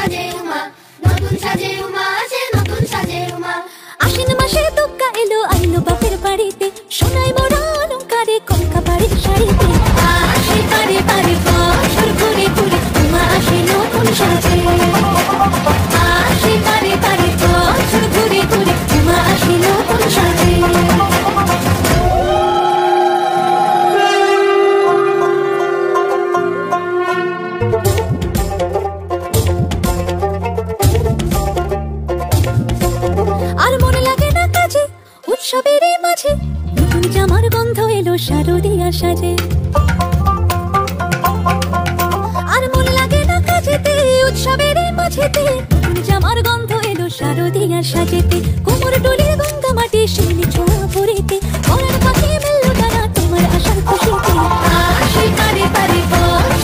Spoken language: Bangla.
সাজে উমা, নতুন সাজে উমা আসে, নতুন সাজে উমা। আশ্বিন মাসে দুগ্গা এলো আইলো বাপের বাড়িতে, সোনায় মোড়া অলংকারে কনকা বাড়ির শাড়িতে। আসে পারে পারে বছর ঘুরে ঘুরে উমা আসে নতুন সাজে। আসে পারে পারে বছর ঘুরে ঘুরে উমা আসে নতুন সাজে। আর মনে লাগে না কাজে উৎসবের মাঝে, নতুন জামার গন্ধ এলো শারদিয়া সাজে। আর মনে লাগে না কাজেতে উৎসবের মাঝেতে, নতুন জামার গন্ধ এলো শারদিয়া সাজেতে।